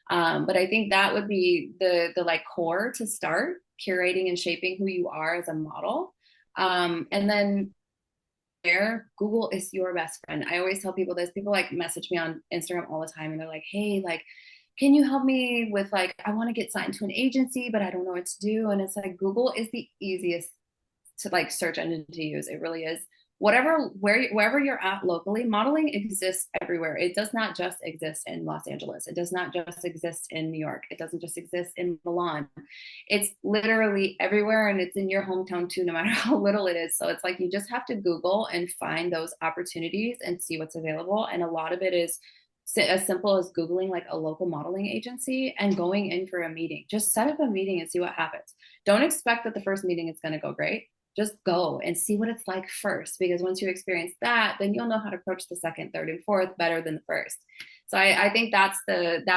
But I think that would be the like core to start curating and shaping who you are as a model. And then there, Google is your best friend. I always tell people this. People like message me on Instagram all the time and they're like, hey, like, can you help me with like, I want to get signed to an agency, but I don't know what to do. And it's like, Google is the easiest to like search engine to use. It really is. Wherever you're at locally, modeling exists everywhere. It does not just exist in Los Angeles. It does not just exist in New York. It doesn't just exist in Milan. It's literally everywhere, and it's in your hometown too, no matter how little it is. So it's like you just have to Google and find those opportunities and see what's available. And a lot of it is as simple as Googling like a local modeling agency and going in for a meeting. Just set up a meeting and see what happens. Don't expect that the first meeting is going to go great. Just go and see what it's like first, because once you experience that, then you'll know how to approach the second, third, and fourth better than the first. So I think that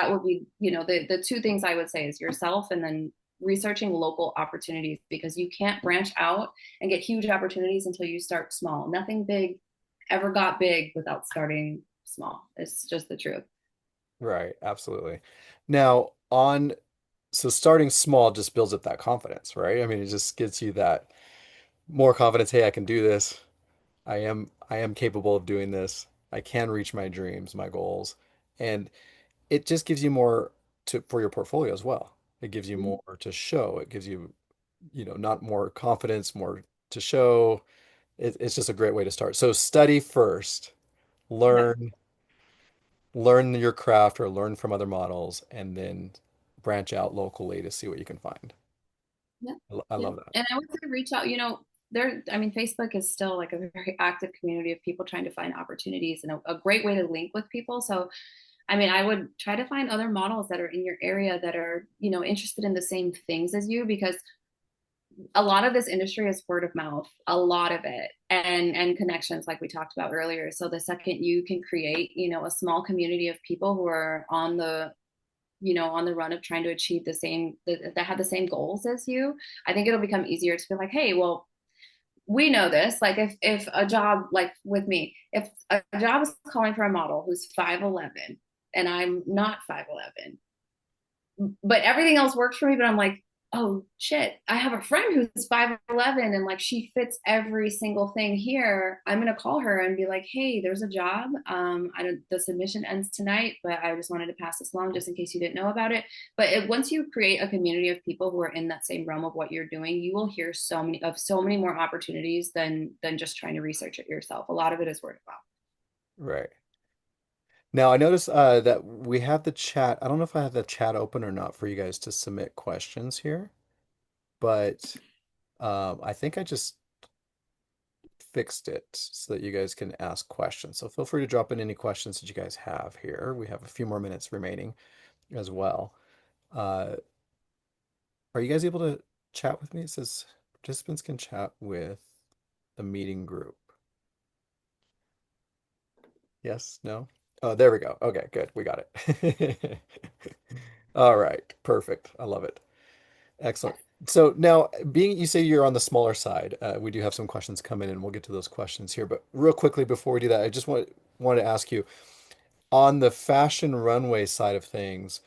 would be, the two things I would say is yourself and then researching local opportunities, because you can't branch out and get huge opportunities until you start small. Nothing big ever got big without starting small. It's just the truth. Right, absolutely. Now, so starting small just builds up that confidence, right? I mean, it just gives you that more confidence. Hey, I can do this. I am capable of doing this. I can reach my dreams, my goals. And it just gives you more for your portfolio as well. It gives you more to show. It gives you, not more confidence, more to show. It's just a great way to start. So study first, Yeah. learn, learn your craft or learn from other models, and then branch out locally to see what you can find. Yeah. I Yeah. love that. And I would say reach out, Facebook is still like a very active community of people trying to find opportunities and a great way to link with people. So, I would try to find other models that are in your area that are, interested in the same things as you, because a lot of this industry is word of mouth, a lot of it, and connections like we talked about earlier. So the second you can create, a small community of people who are on the run of trying to achieve that have the same goals as you, I think it'll become easier to be like, hey, well, we know this. Like if a job, like with me, if a job is calling for a model who's 5'11" and I'm not 5'11, but everything else works for me, but I'm like, oh shit, I have a friend who's 5'11" and like she fits every single thing here. I'm gonna call her and be like, hey, there's a job. The submission ends tonight, but I just wanted to pass this along just in case you didn't know about it. But once you create a community of people who are in that same realm of what you're doing, you will hear so many more opportunities than just trying to research it yourself. A lot of it is word of mouth. Right. Now, I noticed that we have the chat. I don't know if I have the chat open or not for you guys to submit questions here, but I think I just fixed it so that you guys can ask questions. So feel free to drop in any questions that you guys have here. We have a few more minutes remaining as well. Uh, are you guys able to chat with me? It says participants can chat with the meeting group. Yes? No? Oh, there we go. Okay, good. We got it. All right. Perfect. I love it. Excellent. Yes. So now, being you say you're on the smaller side, we do have some questions come in, and we'll get to those questions here. But real quickly, before we do that, I just want to ask you, on the fashion runway side of things,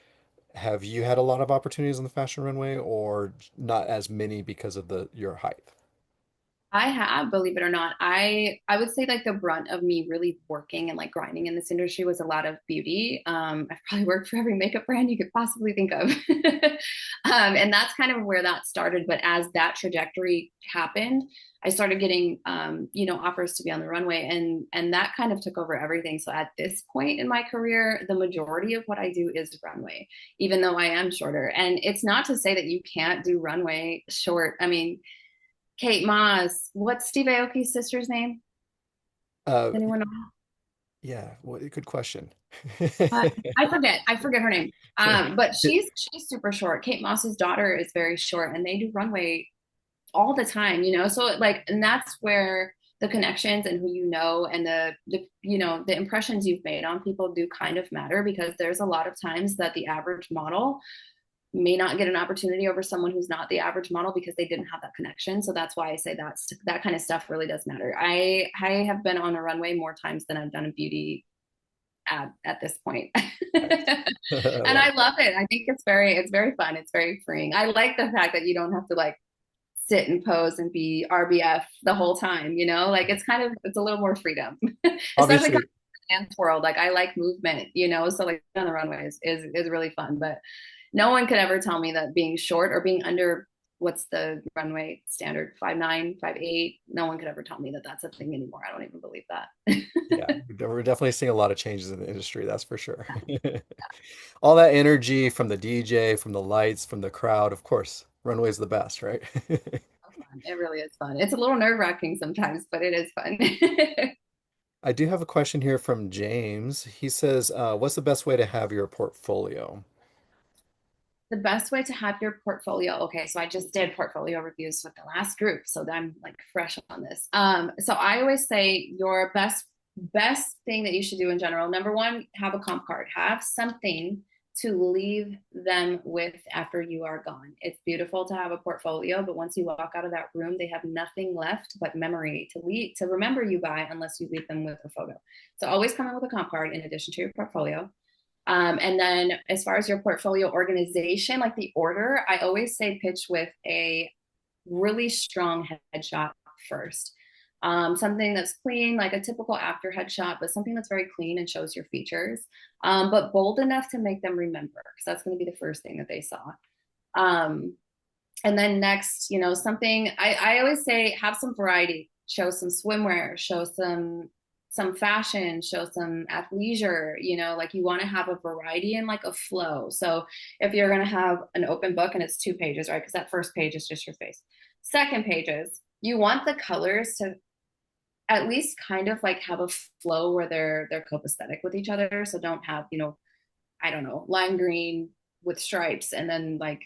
have you had a lot of opportunities on the fashion runway, or not as many because of your height? I have, believe it or not. I would say like the brunt of me really working and like grinding in this industry was a lot of beauty. I've probably worked for every makeup brand you could possibly think of. And that's kind of where that started. But as that trajectory happened, I started getting offers to be on the runway, and that kind of took over everything. So at this point in my career, the majority of what I do is runway, even though I am shorter. And it's not to say that you can't do runway short. I mean, Kate Moss. What's Steve Aoki's sister's name? Anyone know? Yeah, good question. Uh, I forget her name. But she's super short. Kate Moss's daughter is very short, and they do runway all the time, so like, and that's where the connections and who and the impressions you've made on people do kind of matter, because there's a lot of times that the average model may not get an opportunity over someone who's not the average model because they didn't have that connection. So that's why I say that kind of stuff really does matter. I have been on a runway more times than I've done a beauty ad at this point. Nice. I And love I love it. I think it's very fun. It's very freeing. I like the fact that you don't have to like sit and pose and be RBF the whole time, like it's a little more freedom, especially obviously, in the dance world. Like I like movement, so like on the runway is really fun, but no one could ever tell me that being short or being under, what's the runway standard, 5'9", 5'8", no one could ever tell me that that's a thing anymore. I don't even believe yeah, that. we're definitely seeing a lot of changes in the industry, that's for sure. All that energy from the DJ, from the lights, from the crowd, of course, runway's the best, right? It really is fun. It's a little nerve-wracking sometimes, but it is fun. I do have a question here from James. He says, what's the best way to have your portfolio? The best way to have your portfolio. Okay, so I just did portfolio reviews with the last group, so I'm like fresh on this. So I always say your best thing that you should do in general. Number one, have a comp card. Have something to leave them with after you are gone. It's beautiful to have a portfolio, but once you walk out of that room, they have nothing left but memory to remember you by, unless you leave them with a photo. So always come in with a comp card in addition to your portfolio. And then as far as your portfolio organization, like the order, I always say pitch with a really strong headshot first. Something that's clean, like a typical after headshot, but something that's very clean and shows your features, but bold enough to make them remember, because that's going to be the first thing that they saw. Um, and then next, something I always say, have some variety, show some swimwear, show some fashion, show some athleisure, like you want to have a variety and like a flow. So if you're going to have an open book and it's 2 pages, right? Because that first page is just your face. Second pages, you want the colors to at least kind of like have a flow where they're copacetic with each other. So don't have, I don't know, lime green with stripes and then like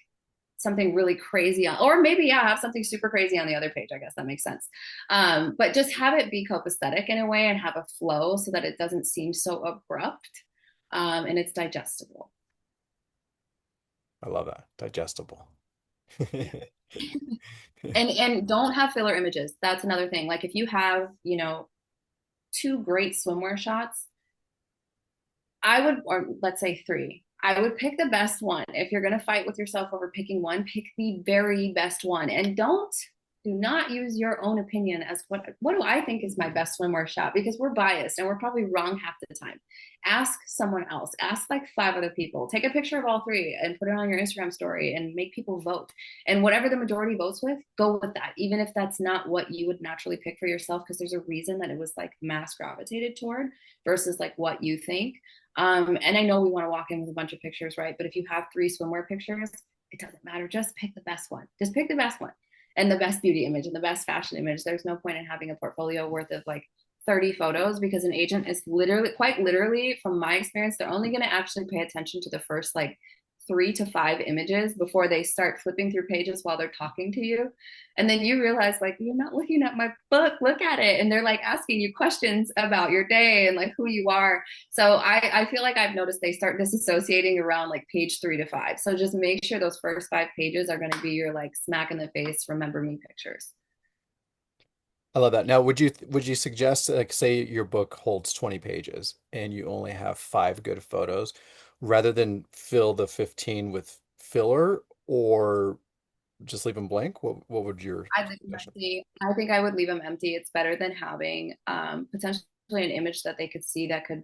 something really crazy on, or maybe have something super crazy on the other page. I guess that makes sense. But just have it be copacetic in a way and have a flow so that it doesn't seem so abrupt, and it's digestible. I love that. Digestible. Yeah. And don't have filler images. That's another thing. Like if you have, two great swimwear shots, I would, or let's say three. I would pick the best one. If you're going to fight with yourself over picking one, pick the very best one. And do not use your own opinion as what do I think is my best swimwear shot, because we're biased and we're probably wrong half the time. Ask someone else. Ask like 5 other people. Take a picture of all three and put it on your Instagram story and make people vote. And whatever the majority votes with, go with that, even if that's not what you would naturally pick for yourself, because there's a reason that it was like mass gravitated toward versus like what you think. And I know we want to walk in with a bunch of pictures, right? But if you have 3 swimwear pictures, it doesn't matter. Just pick the best one. Just pick the best one and the best beauty image and the best fashion image. There's no point in having a portfolio worth of like 30 photos, because an agent is quite literally, from my experience, they're only going to actually pay attention to the first like 3 to 5 images before they start flipping through pages while they're talking to you. And then you realize, like, you're not looking at my book, look at it. And they're like asking you questions about your day and like who you are. So I feel like I've noticed they start disassociating around like page 3 to 5. So just make sure those first 5 pages are going to be your like smack in the face, remember me pictures. I love that. Now, would you suggest, like, say your book holds 20 pages and you only have 5 good photos, rather than fill the 15 with filler, or just leave them blank? What would your I leave them suggestion? empty. I think I would leave them empty. It's better than having potentially an image that they could see that could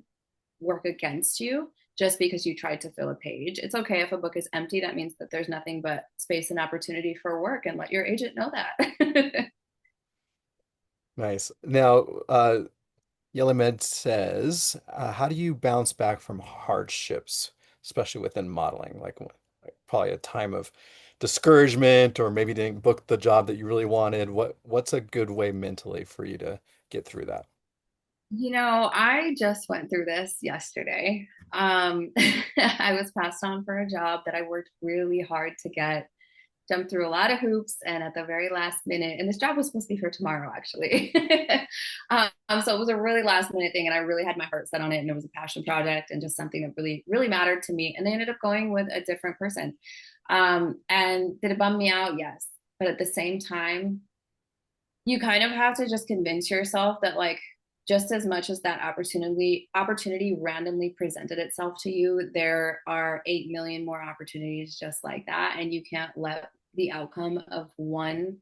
work against you just because you tried to fill a page. It's okay if a book is empty. That means that there's nothing but space and opportunity for work, and let your agent know that. Nice. Now, Yellow Med says, how do you bounce back from hardships, especially within modeling? Like probably a time of discouragement, or maybe didn't book the job that you really wanted. What's a good way mentally for you to get through that? I just went through this yesterday. I was passed on for a job that I worked really hard to get, jumped through a lot of hoops, and at the very last minute, and this job was supposed to be for tomorrow, actually. So it was a really last minute thing, and I really had my heart set on it, and it was a passion project and just something that really, really mattered to me. And they ended up going with a different person. And did it bum me out? Yes. But at the same time, you kind of have to just convince yourself that like just as much as that opportunity randomly presented itself to you, there are 8 million more opportunities just like that, and you can't let the outcome of one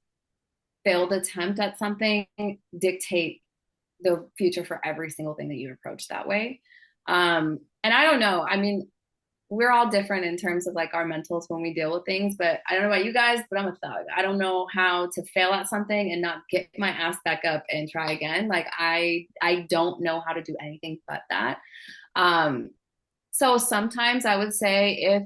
failed attempt at something dictate the future for every single thing that you approach that way. And I don't know, I mean, we're all different in terms of like our mentals when we deal with things. But I don't know about you guys, but I'm a thug. I don't know how to fail at something and not get my ass back up and try again. Like I don't know how to do anything but that. Um, so sometimes I would say if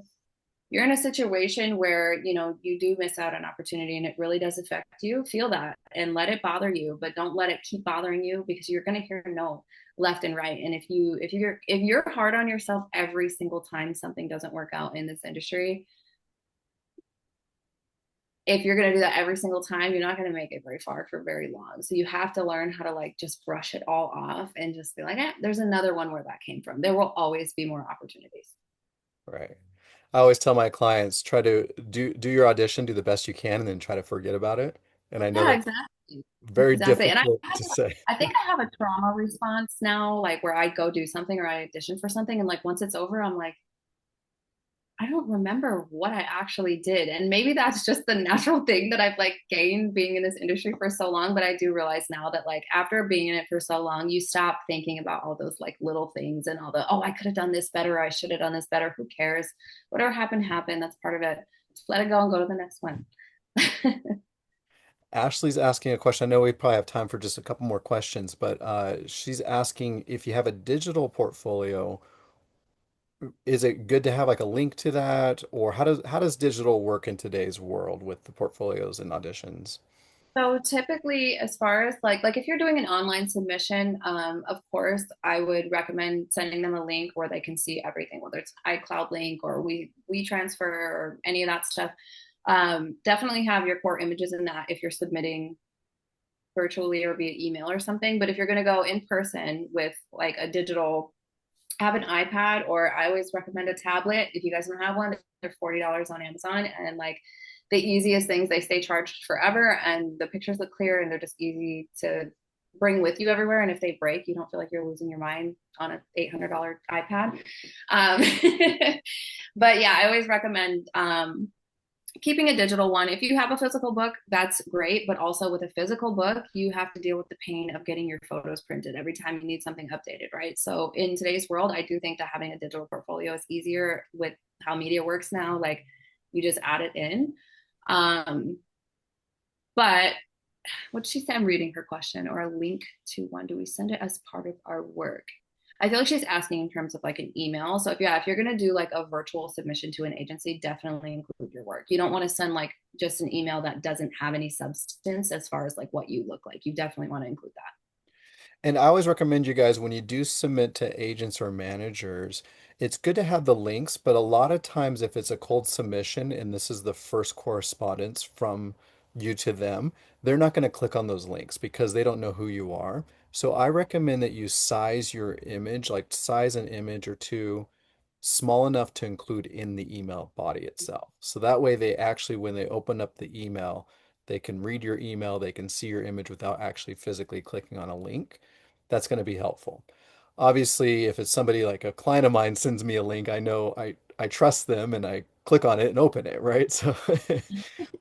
you're in a situation where you do miss out on opportunity and it really does affect you, feel that and let it bother you, but don't let it keep bothering you, because you're going to hear no left and right. And if you're hard on yourself every single time something doesn't work out in this industry, if you're going to do that every single time, you're not going to make it very far for very long. So you have to learn how to like just brush it all off and just be like, there's another one where that came from. There will always be more opportunities. Right. I always tell my clients, try to do your audition, do the best you can, and then try to forget about it. And I know Yeah, that's exactly. very Exactly. And difficult to say. I think I have a trauma response now, like where I go do something or I audition for something, and like once it's over, I'm like, I don't remember what I actually did. And maybe that's just the natural thing that I've like gained being in this industry for so long. But I do realize now that like after being in it for so long, you stop thinking about all those like little things and all the, oh, I could have done this better. I should have done this better. Who cares? Whatever happened, happened. That's part of it. Just let it go and go to the next one. Ashley's asking a question. I know we probably have time for just a couple more questions, but she's asking if you have a digital portfolio, is it good to have like a link to that, or how does digital work in today's world with the portfolios and auditions? So typically, as far as like if you're doing an online submission, of course, I would recommend sending them a link where they can see everything, whether it's iCloud link or we transfer or any of that stuff. Definitely have your core images in that if you're submitting virtually or via email or something. But if you're going to go in person with like a digital, have an iPad, or I always recommend a tablet. If you guys don't have one, they're $40 on Amazon, and like the easiest things, they stay charged forever and the pictures look clear and they're just easy to bring with you everywhere. And if they break, you don't feel like you're losing your mind on an $800 iPad. Um, but yeah, I always recommend keeping a digital one. If you have a physical book, that's great. But also with a physical book, you have to deal with the pain of getting your photos printed every time you need something updated, right? So in today's world, I do think that having a digital portfolio is easier with how media works now. Like you just add it in. Um, but what she said, I'm reading her question, or a link to one. Do we send it as part of our work? I feel like she's asking in terms of like an email. So if you're gonna do like a virtual submission to an agency, definitely include your work. You don't want to send like just an email that doesn't have any substance as far as like what you look like. You definitely want to include that. And I always recommend you guys when you do submit to agents or managers, it's good to have the links, but a lot of times if it's a cold submission and this is the first correspondence from you to them, they're not going to click on those links because they don't know who you are. So I recommend that you size your image, like size an image or two small enough to include in the email body itself. So that way they actually, when they open up the email, they can read your email, they can see your image without actually physically clicking on a link. That's going to be helpful. Obviously, if it's somebody like a client of mine sends me a link, I know I trust them and I click on it and open it, right? So,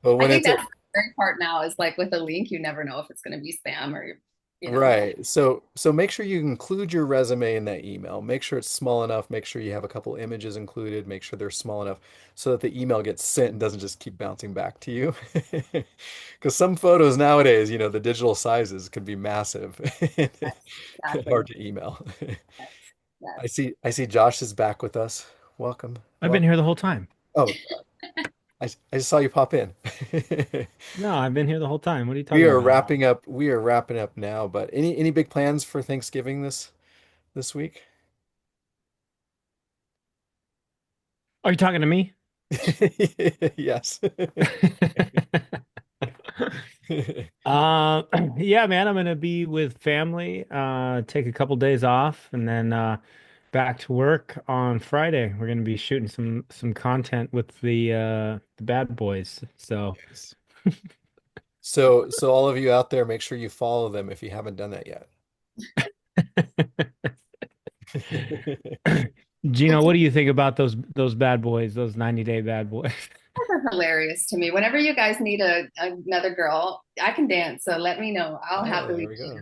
but I when think it's a that's the great part now is like with a link, you never know if it's going to be spam or, you know. right. So make sure you include your resume in that email. Make sure it's small enough. Make sure you have a couple images included. Make sure they're small enough so that the email gets sent and doesn't just keep bouncing back to you. Because some photos nowadays, the digital sizes could be massive and Yes, exactly. hard to email. Yes, I yes. see I see Josh is back with us. Welcome. I've been Welcome. here the whole time. Oh, I just saw you pop in. No, I've been here the whole time. What are you We talking are about? wrapping up. We are wrapping up now, but any big plans for Thanksgiving this week? Are you talking to me? Yes. Uh, yeah, man, I'm gonna be with family, take a couple days off and then back to work on Friday. We're gonna be shooting some content with the bad boys. So Yes. So all of you out there, make sure you follow them if you haven't done that yet. Gino, what do you think about those bad boys, those 90-day bad boys? Are hilarious to me. Whenever you guys need another girl, I can dance, so let me know. I'll Oh, there happily we go.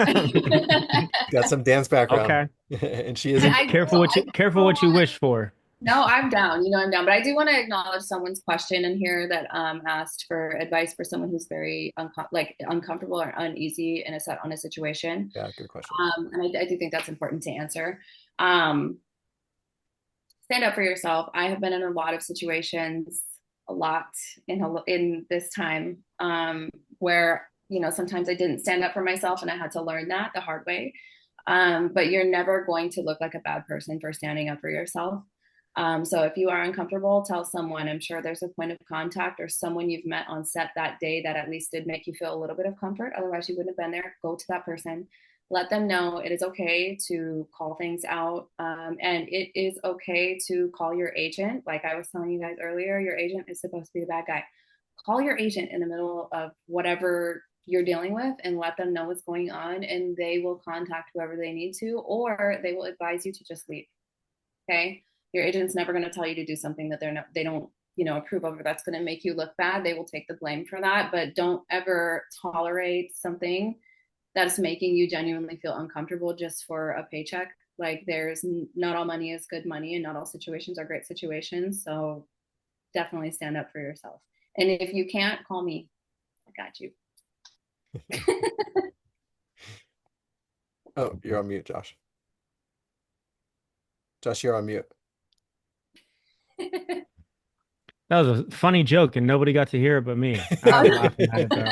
be here. Got some dance background. Okay. And she isn't. Careful what you wish for. No, I'm down. You know, I'm down. But I do want to acknowledge someone's question in here that asked for advice for someone who's very uncomfortable or uneasy in a situation. Yeah, good question. And I do think that's important to answer. Um, Stand up for yourself. I have been in a lot of situations, a lot in this time, where sometimes I didn't stand up for myself, and I had to learn that the hard way. But you're never going to look like a bad person for standing up for yourself. So if you are uncomfortable, tell someone. I'm sure there's a point of contact or someone you've met on set that day that at least did make you feel a little bit of comfort. Otherwise, you wouldn't have been there. Go to that person. Let them know it is okay to call things out. And it is okay to call your agent. Like I was telling you guys earlier, your agent is supposed to be the bad guy. Call your agent in the middle of whatever you're dealing with and let them know what's going on, and they will contact whoever they need to, or they will advise you to just leave. Okay. Your agent's never going to tell you to do something that they don't, approve of, or that's going to make you look bad. They will take the blame for that, but don't ever tolerate something that's making you genuinely feel uncomfortable just for a paycheck. Like there's not all money is good money, and not all situations are great situations. So definitely stand up for yourself. And if you can't, call me. I got you. Oh, you're on mute, Josh. Josh, you're on mute. That was a funny joke and nobody got to hear it but me. I was laughing at it though.